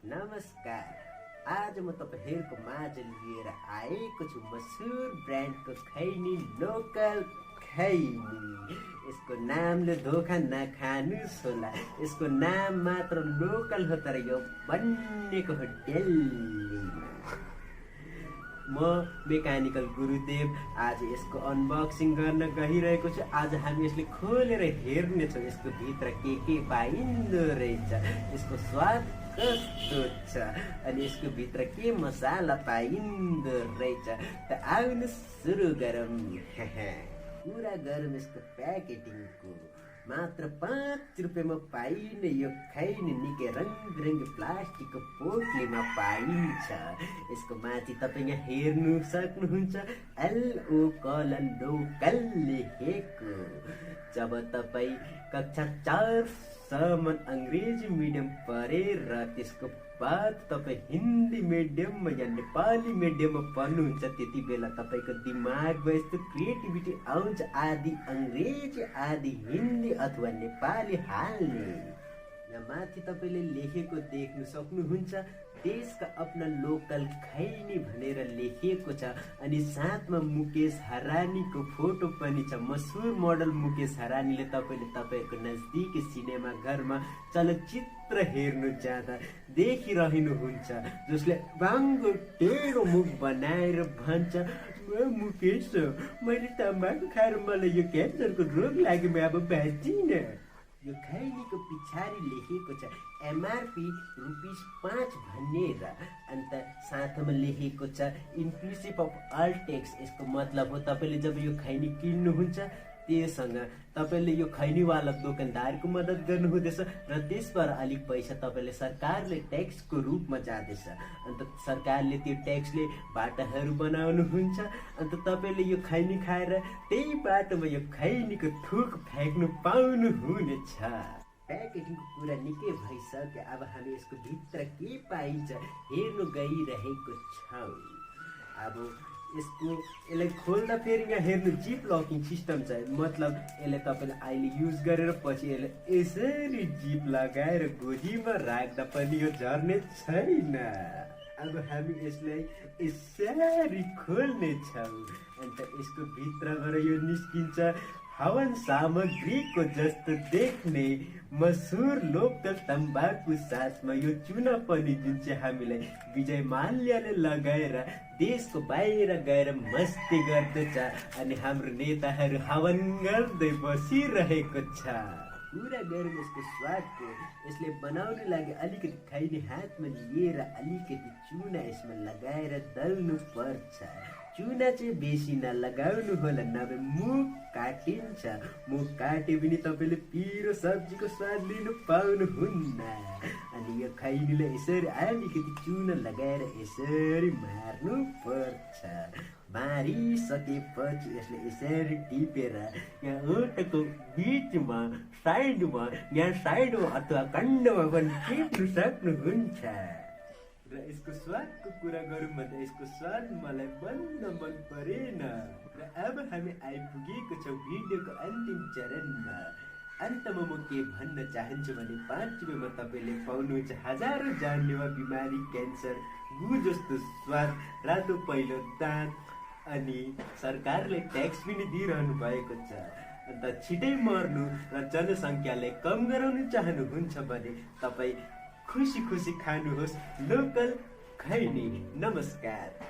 नमस्कार। आज म तपाईहरुको माझ लिएर आएको छु मशहुर ब्रान्डको खैनी लोकल खैनी। यसको नामले धोखा नखानुस् होला। यसको नाम मात्र लोकल हो तर यो बन्नेको हो दिल्लीमा। म मेकानिकल गुरुदेव आज यसको अनबक्सिङ गर्न गइरहेको छु। आज हामी यसले खोलेर हेर्नेछौँ यसको भित्र के पाइन्दो रहेछ, यसको स्वाद कस्तो छ अनि यसको भित्र के मसाला पाइन्दो रहेछ। त आउनु सुरु गरौँ। कुरा गरौँ यसको प्याकेटिङको। मात्र 5 रुपियाँमा पाइने यो खैनी निकै रङबिरङ्गी प्लास्टिकको पोटलीमा पाइन्छ। यसको माथि तपाईँ यहाँ हेर्नु सक्नुहुन्छ LO लोकल लेखेको। जब तपाईँ कक्षा 4 सम्म अंग्रेजी मिडियम पढेर त्यसको बाद तपाईँ हिन्दी मिडियममा या नेपाली मिडियममा पढ्नुहुन्छ, त्यति बेला तपाईँको दिमागमा यस्तो क्रिएटिभिटी आउँछ आदि अंग्रेजी आदि हिन्दी अथवा नेपाली हाल्ने। यहाँ माथि तपाईँले लेखेको देख्न सक्नुहुन्छ देशका अपना लोकल खैनी भनेर लेखिएको छ अनि साथमा मुकेश हरानीको फोटो पनि छ। मशहुर मोडल मुकेश हरानीले तपाईको नजदिकी सिनेमा घरमा चलचित्र हेर्नु जाँदा देखिरहनुहुन्छ, जसले बाङ्गो टेढो मुख बनाएर भन्छ, मुकेश मैले तम्बाकु खाएर मलाई यो क्यान्सरको रोग लाग्यो, म अब बाँचिन। यो खैनीको पछाडि लेखेको छ MRP ₹5 भनेर। अन्त साथमा लेखेको छ इन्क्लुसिभ अफ अल ट्याक्स। यसको मतलब हो तपाईँले जब यो खैनी किन्नुहुन्छ त्यससँग तपाईँले यो खैनीवाला दोकानदारको मद्दत गर्नु हुँदैछ र त्यसबाट अलिक पैसा तपाईँले सरकारले ट्याक्सको रूपमा जाँदैछ। अन्त सरकारले त्यो ट्याक्सले बाटाहरू बनाउनुहुन्छ। अन्त तपाईँले यो खैनी खाएर त्यही बाटोमा यो खैनीको थुक फ्याँक्नु पाउनु हुनेछ। प्याकेटिङको कुरा निकै भइसक्यो। अब हामी यसको भित्र के पाइन्छ हेर्नु गइरहेको छौँ। अब यसलाई खोल्दा फेरि यहाँ हेर्नु जिप लकिङ सिस्टम छ। मतलब यसलाई तपाईँले अहिले युज गरेर पछि यसलाई यसरी जिप लगाएर गोजीमा राख्दा पनि यो झर्ने छैन। अब हामी यसलाई यसरी खोल्ने छौँ। अन्त यसको भित्रबाट यो निस्किन्छ हवन सामग्रीको जस्तो देख्ने मशहुर लोकल तम्बाकु। साथमा यो चुना पनि जुन चाहिँ हामीलाई विजय माल्याले लगाएर देशको बाहिर गएर मस्ती गर्दछ अनि हाम्रो नेताहरू हवन गर्दै बसिरहेको छ। कुरा गरौँ यसको स्वादको। यसले बनाउनु लागि अलिकति खैनी हातमा लिएर अलिकति चुना यसमा लगाएर दल्नु पर्छ। चुना चाहिँ बेसी नलगाउनु होला, नभए मुख काटिन्छ। मुख काट्यो भने तपाईँले पिरो सब्जीको स्वाद लिनु पाउनुहुन्न। अनि यो खैनीलाई यसरी अलिकति चुना लगाएर यसरी मार्नु पर्छ। मारिसकेपछि यसले यसरी टिपेर यहाँ ओठको बिचमा साइडमा यहाँ साइडमा अथवा कण्डमा पनि टिप्नु सक्नुहुन्छ। र यसको स्वादको कुरा गरौँ भन्दा यसको स्वाद मलाई बन्द मन परेन। र अब हामी आइपुगेको छौँ भिडियोको अन्तिम चरणमा। अन्तमा म के भन्न चाहन्छु भने 5 रुपियाँमा तपाईँले पाउनुहुन्छ हजारौं जानलेवा बिमारी, क्यान्सर, गु जस्तो स्वाद, रातो पहिलो दाँत अनि सरकारले ट्याक्स पनि दिइरहनु भएको छ। अन्त छिटै मर्नु र जनसङ्ख्यालाई कम गराउन चाहनुहुन्छ भने तपाईँ खुसी खुसी खानुहोस् लोकल खैनी। नमस्कार।